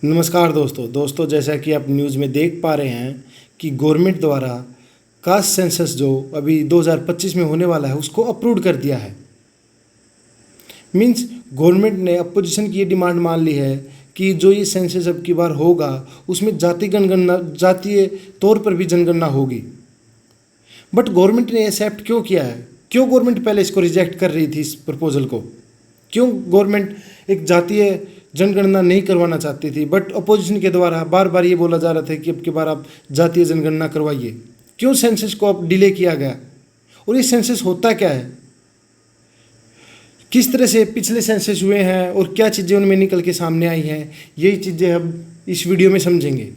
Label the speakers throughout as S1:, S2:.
S1: नमस्कार दोस्तों जैसा कि आप न्यूज़ में देख पा रहे हैं कि गवर्नमेंट द्वारा कास्ट सेंसस जो अभी 2025 में होने वाला है उसको अप्रूव कर दिया है। मींस गवर्नमेंट ने अपोजिशन की ये डिमांड मान ली है कि जो ये सेंसस अब की बार होगा उसमें जातीय तौर पर भी जनगणना होगी। बट गवर्नमेंट ने एक्सेप्ट क्यों किया है? क्यों गवर्नमेंट पहले इसको रिजेक्ट कर रही थी इस प्रपोजल को? क्यों गवर्नमेंट एक जातीय जनगणना नहीं करवाना चाहती थी? बट अपोजिशन के द्वारा बार बार ये बोला जा रहा था कि अब की बार आप जातीय जनगणना करवाइए। क्यों सेंसस को अब डिले किया गया? और ये सेंसस होता क्या है, किस तरह से पिछले सेंसस हुए हैं और क्या चीज़ें उनमें निकल के सामने आई हैं, यही चीज़ें हम इस वीडियो में समझेंगे।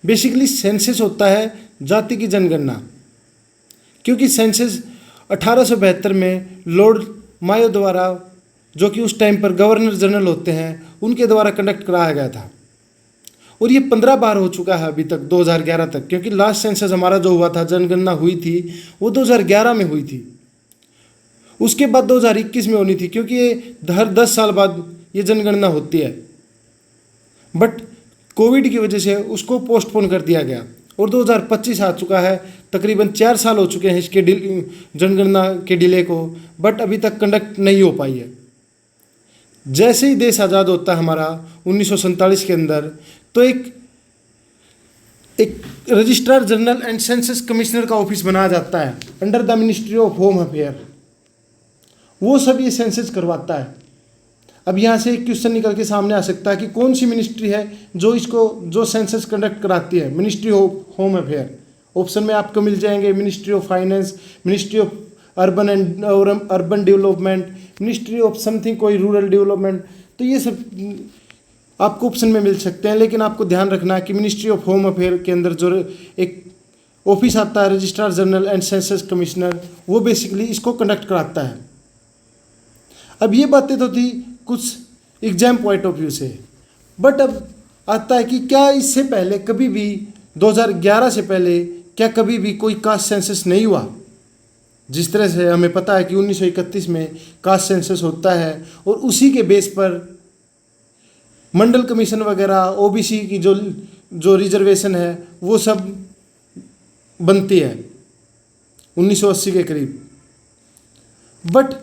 S1: बेसिकली सेंसस होता है जाति की जनगणना, क्योंकि सेंसस 1872 में लॉर्ड मायो द्वारा, जो कि उस टाइम पर गवर्नर जनरल होते हैं, उनके द्वारा कंडक्ट कराया गया था। और ये 15 बार हो चुका है अभी तक, 2011 तक, क्योंकि लास्ट सेंसस हमारा जो हुआ था, जनगणना हुई थी, वो 2011 में हुई थी। उसके बाद 2021 में होनी थी, क्योंकि ये हर 10 साल बाद ये जनगणना होती है। बट कोविड की वजह से उसको पोस्टपोन कर दिया गया और 2025 आ चुका है। तकरीबन 4 साल हो चुके हैं इसके जनगणना के डिले को, बट अभी तक कंडक्ट नहीं हो पाई है। जैसे ही देश आज़ाद होता है हमारा 1947 के अंदर, तो एक registrar general and census commissioner का ऑफिस बनाया जाता है under the ministry of home affair. वो सब ये सेंसस करवाता है। अब यहाँ से एक क्वेश्चन निकल के सामने आ सकता है कि कौन सी मिनिस्ट्री है जो सेंसस कंडक्ट कराती है? Ministry of home affair. Option में आपको मिल जाएंगे ministry of finance, ministry of urban development, ministry of something, कोई रूरल डेवलपमेंट। तो ये सब आपको ऑप्शन में मिल सकते हैं, लेकिन आपको ध्यान रखना है कि मिनिस्ट्री ऑफ होम अफेयर के अंदर जो एक ऑफिस आता है registrar general and census commissioner, वो बेसिकली इसको कंडक्ट कराता है। अब ये बातें तो थी कुछ एग्जाम पॉइंट ऑफ व्यू से, बट अब आता है कि क्या इससे पहले कभी भी 2011 से पहले क्या कभी भी कोई कास्ट सेंसस नहीं हुआ? जिस तरह से हमें पता है कि 1931 में कास्ट सेंसस होता है और उसी के बेस पर मंडल कमीशन वगैरह, ओबीसी की जो रिजर्वेशन है वो सब बनती है 1980 के करीब। बट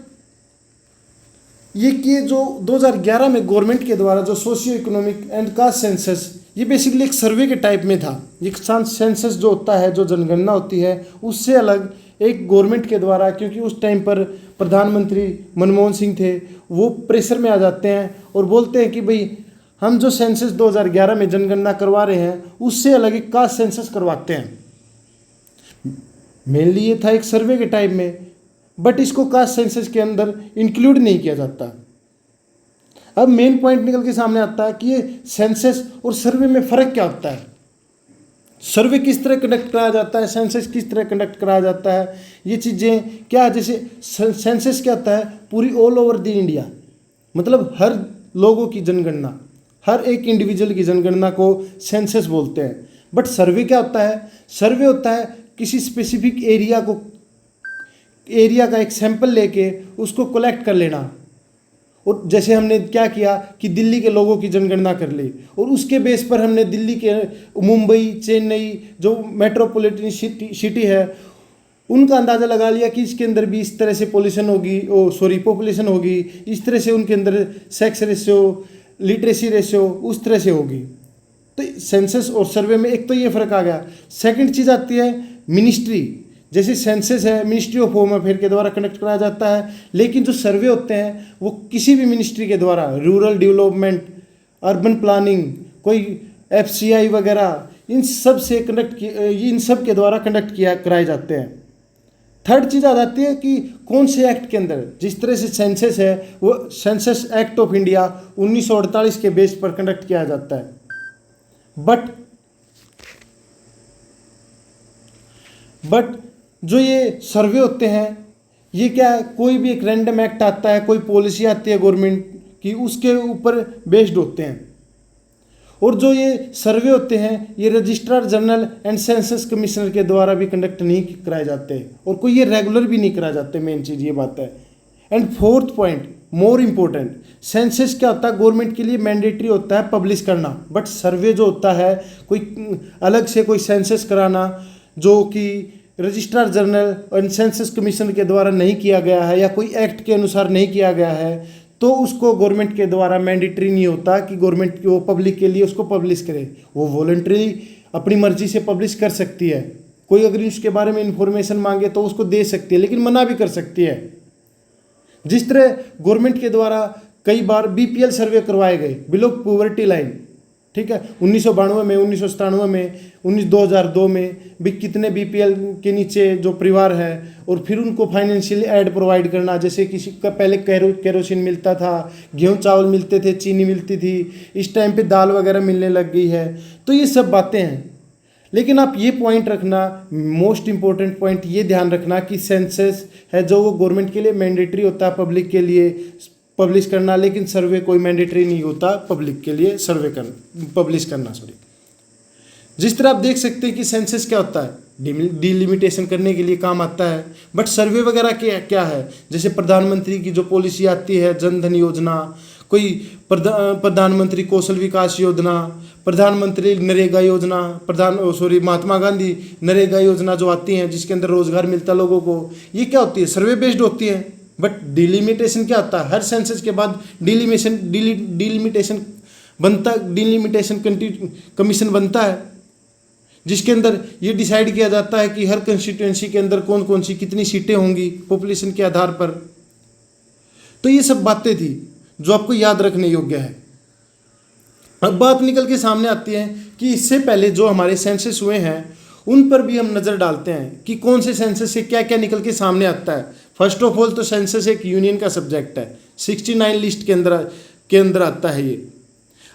S1: ये जो 2011 में गवर्नमेंट के द्वारा जो socio economic and caste census, ये बेसिकली एक सर्वे के टाइप में था। ये सेंसस जो होता है, जो जनगणना होती है, उससे अलग एक गवर्नमेंट के द्वारा, क्योंकि उस टाइम पर प्रधानमंत्री मनमोहन सिंह थे, वो प्रेशर में आ जाते हैं और बोलते हैं कि भाई हम जो सेंसस 2011 में जनगणना करवा रहे हैं उससे अलग एक कास्ट सेंसस करवाते हैं। मेनली ये था एक सर्वे के टाइप में, बट इसको कास्ट सेंसस के अंदर इंक्लूड नहीं किया जाता। अब मेन पॉइंट निकल के सामने आता है कि ये सेंसस और सर्वे में फ़र्क क्या होता है। सर्वे किस तरह कंडक्ट कराया जाता है, सेंसस किस तरह कंडक्ट कराया जाता है, ये चीज़ें क्या, जैसे सेंसस क्या होता है, पूरी ऑल ओवर द इंडिया, मतलब हर लोगों की जनगणना, हर एक इंडिविजुअल की जनगणना को सेंसस बोलते हैं। बट सर्वे क्या होता है? सर्वे होता है किसी स्पेसिफिक एरिया का एक सैंपल लेके उसको कलेक्ट कर लेना। और जैसे हमने क्या किया कि दिल्ली के लोगों की जनगणना कर ली और उसके बेस पर हमने दिल्ली के, मुंबई, चेन्नई जो मेट्रोपॉलिटन सिटी है, उनका अंदाज़ा लगा लिया कि इसके अंदर भी इस तरह से पॉपुलेशन होगी, इस तरह से उनके अंदर सेक्स रेशियो, लिटरेसी रेशियो उस तरह से होगी। तो सेंसस और सर्वे में एक तो ये फ़र्क आ गया। सेकंड चीज़ आती है मिनिस्ट्री। जैसे सेंसस है मिनिस्ट्री ऑफ होम अफेयर के द्वारा कंडक्ट कराया जाता है, लेकिन जो सर्वे होते हैं वो किसी भी मिनिस्ट्री के द्वारा, रूरल डेवलपमेंट, अर्बन प्लानिंग, कोई FCI वगैरह, इन सब के द्वारा कंडक्ट कराए जाते हैं। थर्ड चीज़ आ जाती है कि कौन से एक्ट के अंदर, जिस तरह से सेंसस है वो सेंसस एक्ट ऑफ इंडिया 1948 के बेस पर कंडक्ट किया जाता है। बट जो ये सर्वे होते हैं, ये क्या है, कोई भी एक रैंडम एक्ट आता है, कोई पॉलिसी आती है गवर्नमेंट की, उसके ऊपर बेस्ड होते हैं। और जो ये सर्वे होते हैं ये registrar general and census commissioner के द्वारा भी कंडक्ट नहीं कराए जाते और कोई ये रेगुलर भी नहीं कराए जाते। मेन चीज़ ये बात है। And fourth point, more important, census क्या होता है, गवर्नमेंट के लिए मैंडेटरी होता है पब्लिश करना, बट सर्वे जो होता है कोई अलग से कोई सेंसस कराना जो कि रजिस्ट्रार जनरल और सेंसस कमीशन के द्वारा नहीं किया गया है या कोई एक्ट के अनुसार नहीं किया गया है, तो उसको गवर्नमेंट के द्वारा मैंडेटरी नहीं होता कि गवर्नमेंट वो पब्लिक के लिए उसको पब्लिश करे। वो वॉलंटरी अपनी मर्जी से पब्लिश कर सकती है। कोई अगर उसके बारे में इंफॉर्मेशन मांगे तो उसको दे सकती है, लेकिन मना भी कर सकती है। जिस तरह गवर्नमेंट के द्वारा कई बार बीपीएल सर्वे करवाए गए, बिलो पॉवर्टी लाइन, ठीक है, 1992 में, 1997 में, 2002 में भी कितने बीपीएल के नीचे जो परिवार है, और फिर उनको फाइनेंशियल एड प्रोवाइड करना, जैसे किसी का पहले केरोसिन मिलता था, गेहूं चावल मिलते थे, चीनी मिलती थी, इस टाइम पे दाल वगैरह मिलने लग गई है। तो ये सब बातें हैं, लेकिन आप ये पॉइंट रखना, मोस्ट इंपॉर्टेंट पॉइंट ये ध्यान रखना कि सेंसस है जो वो गवर्नमेंट के लिए मैंडेटरी होता है पब्लिक के लिए पब्लिश करना, लेकिन सर्वे कोई मैंडेटरी नहीं होता पब्लिक के लिए सर्वे करना, पब्लिश करना, सॉरी। जिस तरह आप देख सकते हैं कि सेंसस क्या होता है, डिलिमिटेशन करने के लिए काम आता है, बट सर्वे वगैरह क्या है, जैसे प्रधानमंत्री की जो पॉलिसी आती है, जन धन योजना, कोई प्रधानमंत्री कौशल विकास योजना, प्रधानमंत्री नरेगा योजना, महात्मा गांधी नरेगा योजना जो आती हैं जिसके अंदर रोजगार मिलता है लोगों को, ये क्या होती है, सर्वे बेस्ड होती है। बट डिलिमिटेशन क्या होता है, हर सेंसस के बाद डिलिमिटेशन बनता, डिलिमिटेशन कमीशन बनता है, जिसके अंदर ये डिसाइड किया जाता है कि हर कंस्टिट्यूएंसी के अंदर कौन कौन सी कितनी सीटें होंगी पॉपुलेशन के आधार पर। तो ये सब बातें थी जो आपको याद रखने योग्य है। अब बात निकल के सामने आती है कि इससे पहले जो हमारे सेंसस हुए हैं उन पर भी हम नज़र डालते हैं कि कौन से सेंसस से क्या क्या निकल के सामने आता है। फर्स्ट ऑफ ऑल तो सेंसस एक यूनियन का सब्जेक्ट है, 69 लिस्ट के अंदर आता है ये।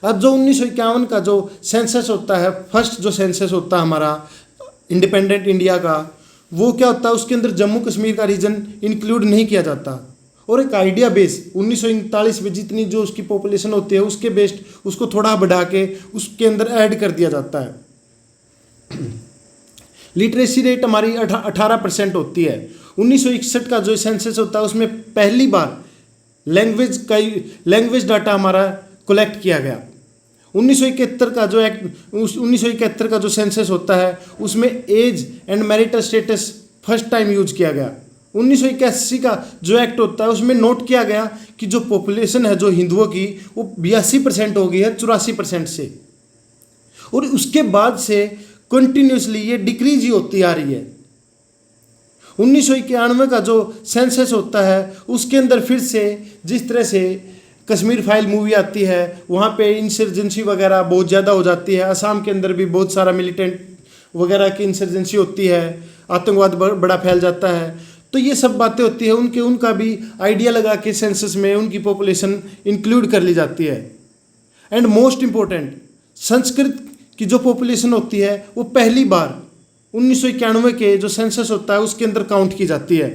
S1: अब जो 1951 का जो सेंसस होता है, फर्स्ट जो सेंसस होता है हमारा इंडिपेंडेंट इंडिया का, वो क्या होता है, उसके अंदर जम्मू कश्मीर का रीजन इंक्लूड नहीं किया जाता, और एक आइडिया बेस 1939 में जितनी जो उसकी पॉपुलेशन होती है उसके बेस्ड उसको थोड़ा बढ़ा के उसके अंदर ऐड कर दिया जाता है। लिटरेसी रेट हमारी 18% होती है। 1961 का जो सेंसस होता है उसमें पहली बार लैंग्वेज डाटा हमारा कलेक्ट किया गया। 1971 का जो सेंसस होता है उसमें age and marital status first time use किया गया। 1981 का जो एक्ट होता है उसमें नोट किया गया कि जो पॉपुलेशन है जो हिंदुओं की वो 82% हो गई है 84% से, और उसके बाद से कंटिन्यूसली ये डिक्रीज ही होती आ रही है। 1991 का जो सेंसस होता है उसके अंदर फिर से जिस तरह से कश्मीर फाइल मूवी आती है वहाँ पे इंसर्जेंसी वगैरह बहुत ज़्यादा हो जाती है। असम के अंदर भी बहुत सारा मिलिटेंट वगैरह की इंसर्जेंसी होती है, आतंकवाद बड़ा फैल जाता है। तो ये सब बातें होती है, उनका भी आइडिया लगा के सेंसस में उनकी पॉपुलेशन इंक्लूड कर ली जाती है। एंड मोस्ट इम्पोर्टेंट, संस्कृत की जो पॉपुलेशन होती है वो पहली बार 1991 के जो सेंसस होता है उसके अंदर काउंट की जाती है।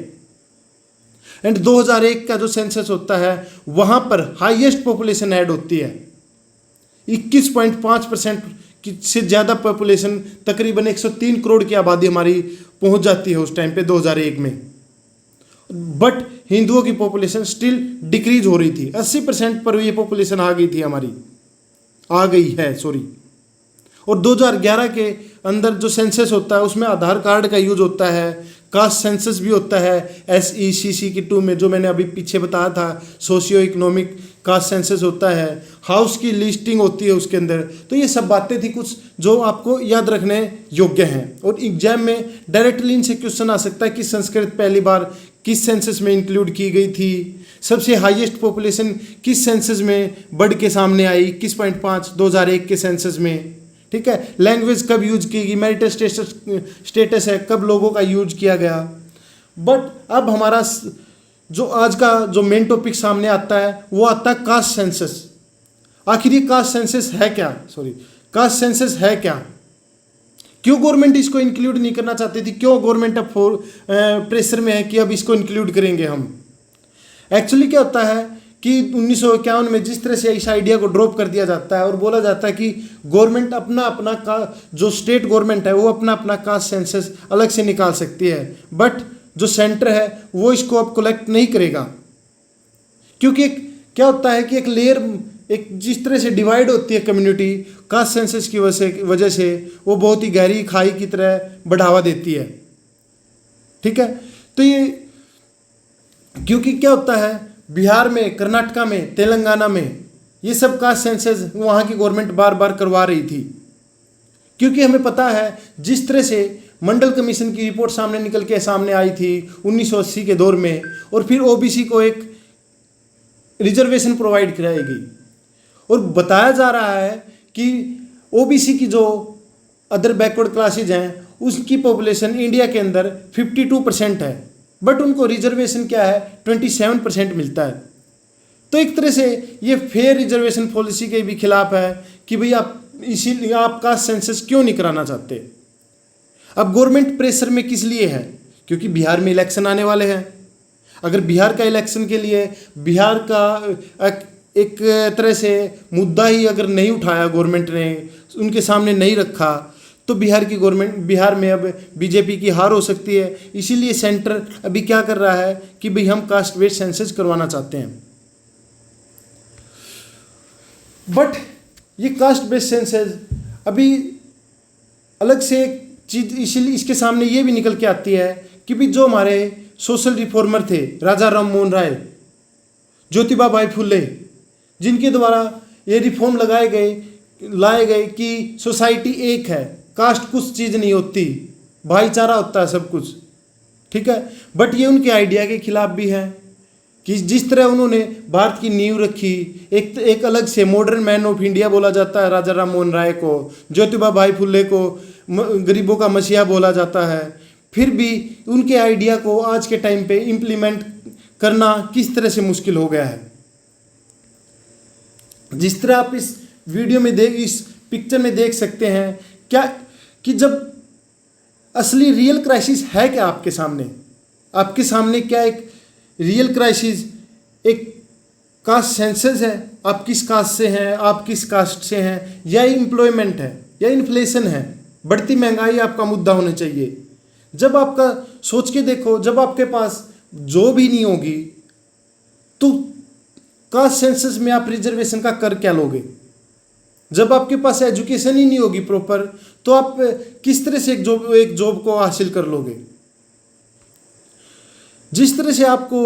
S1: एंड 2001 का जो सेंसस होता है वहाँ पर हाईएस्ट पॉपुलेशन ऐड होती है, 21.5% से ज़्यादा पॉपुलेशन, तकरीबन 103 करोड़ की आबादी हमारी पहुँच जाती है उस टाइम पे 2001 में। बट हिंदुओं की पॉपुलेशन स्टिल डिक्रीज हो रही थी, 80% पर ये पॉपुलेशन आ गई है। और 2011 के अंदर जो सेंसस होता है उसमें आधार कार्ड का यूज होता है, कास्ट सेंसस भी होता है SECC की 2 में, जो मैंने अभी पीछे बताया था, सोशियो इकोनॉमिक कास्ट सेंसस होता है, हाउस की लिस्टिंग होती है उसके अंदर। तो ये सब बातें थी कुछ जो आपको याद रखने योग्य हैं, और एग्जाम में डायरेक्टली इनसे क्वेश्चन आ सकता है कि संस्कृत पहली बार किस सेंसस में इंक्लूड की गई थी, सबसे हाईएस्ट पॉपुलेशन किस सेंसस में बढ़ के सामने आई, 21.5 2001 के सेंसस में, ठीक है। लैंग्वेज कब यूज की गई, मैरिटल स्टेटस है कब लोगों का यूज किया गया। बट अब हमारा जो आज का जो मेन टॉपिक सामने आता है वो आता है कास्ट सेंसस। आखिर ये कास्ट सेंसस है क्या, कास्ट सेंसस है क्या, क्यों गवर्नमेंट इसको इंक्लूड नहीं करना चाहती थी, क्यों गवर्नमेंट अब प्रेशर में है कि अब इसको इंक्लूड करेंगे हम। एक्चुअली क्या होता है कि 1951 में जिस तरह से इस आइडिया को ड्रॉप कर दिया जाता है और बोला जाता है कि गवर्नमेंट अपना का जो स्टेट गवर्नमेंट है वो अपना कास्ट सेंसस अलग से निकाल सकती है, बट जो सेंटर है वो इसको अब कलेक्ट नहीं करेगा, क्योंकि क्या होता है कि एक लेयर, एक जिस तरह से डिवाइड होती है कम्युनिटी कास्ट सेंसस की वजह से, वो बहुत ही गहरी खाई की तरह बढ़ावा देती है। ठीक है, तो ये क्योंकि क्या होता है, बिहार में, कर्नाटका में, तेलंगाना में ये सब कास्ट सेंसस वहाँ की गवर्नमेंट बार बार करवा रही थी, क्योंकि हमें पता है जिस तरह से मंडल कमीशन की रिपोर्ट सामने आई थी 1980 के दौर में, और फिर ओबीसी को एक रिजर्वेशन प्रोवाइड कराई गई, और बताया जा रहा है कि ओबीसी की जो अदर बैकवर्ड क्लासेज हैं उसकी पॉपुलेशन इंडिया के अंदर 52% है, बट उनको रिजर्वेशन क्या है 27% मिलता है। तो एक तरह से ये फेयर रिजर्वेशन पॉलिसी के भी खिलाफ है कि भाई आप इसीलिए आप कास्ट सेंसस क्यों नहीं कराना चाहते। अब गवर्नमेंट प्रेशर में किस लिए है, क्योंकि बिहार में इलेक्शन आने वाले हैं। अगर बिहार का इलेक्शन के लिए बिहार का एक तरह से मुद्दा ही अगर नहीं उठाया गवर्नमेंट ने, उनके सामने नहीं रखा, तो बिहार में अब बीजेपी की हार हो सकती है। इसीलिए सेंटर अभी क्या कर रहा है कि भाई हम कास्ट बेस्ड सेंसस करवाना चाहते हैं। बट ये कास्ट बेस्ड सेंसस अभी अलग से एक चीज, इसीलिए इसके सामने ये भी निकल के आती है कि भी जो हमारे सोशल रिफॉर्मर थे, राजा राम मोहन राय, ज्योतिबा बाई फुले, जिनके द्वारा ये रिफॉर्म लाए गए कि सोसाइटी एक है, कास्ट कुछ चीज़ नहीं होती, भाईचारा होता है सब कुछ। ठीक है, बट ये उनके आइडिया के खिलाफ भी है कि जिस तरह उन्होंने भारत की नींव रखी, एक अलग से मॉडर्न मैन ऑफ इंडिया बोला जाता है राजा राम मोहन राय को, ज्योतिबा बाई फुले को गरीबों का मसीहा बोला जाता है, फिर भी उनके आइडिया को आज के टाइम पे इम्प्लीमेंट करना किस तरह से मुश्किल हो गया है। जिस तरह आप इस वीडियो में इस पिक्चर में देख सकते हैं क्या कि जब असली रियल क्राइसिस है क्या आपके सामने क्या एक रियल क्राइसिस, एक कास्ट सेंसस है, आप किस कास्ट से हैं, आप किस कास्ट से हैं, या एम्प्लॉयमेंट है, या इन्फ्लेशन है, बढ़ती महंगाई आपका मुद्दा होना चाहिए। जब आपका सोच के देखो, जब आपके पास जॉब ही नहीं होगी तो कास्ट सेंसस में आप रिजर्वेशन का कर क्या लोगे। जब आपके पास एजुकेशन ही नहीं होगी प्रॉपर, तो आप किस तरह से एक जॉब को हासिल कर लोगे। जिस तरह से आपको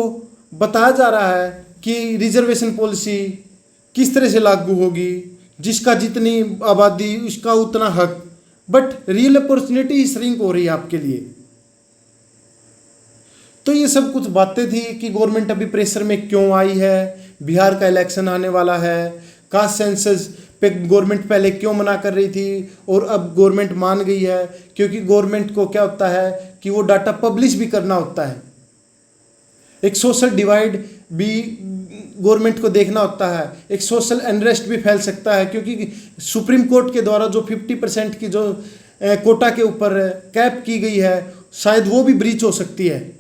S1: बताया जा रहा है कि रिजर्वेशन पॉलिसी किस तरह से लागू होगी, जिसका जितनी आबादी उसका उतना हक, but real opportunity he shrink हो रही है आपके लिए। तो ये सब कुछ बातें थी कि गवर्नमेंट अभी प्रेशर में क्यों आई है, बिहार का इलेक्शन आने वाला है, कास्ट सेंसस पे गवर्नमेंट पहले क्यों मना कर रही थी और अब गवर्नमेंट मान गई है, क्योंकि गवर्नमेंट को क्या होता है कि वो डाटा पब्लिश भी करना होता है। एक सोशल डिवाइड भी गवर्नमेंट को देखना होता है, एक सोशल अनरेस्ट भी फैल सकता है, क्योंकि सुप्रीम कोर्ट के द्वारा जो 50% की जो कोटा के ऊपर कैप की गई है, शायद वो भी ब्रीच हो सकती है।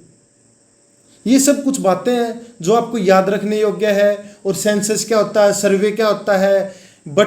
S1: ये सब कुछ बातें हैं जो आपको याद रखने योग्य है। और सेंसस क्या होता है, सर्वे क्या होता है, बट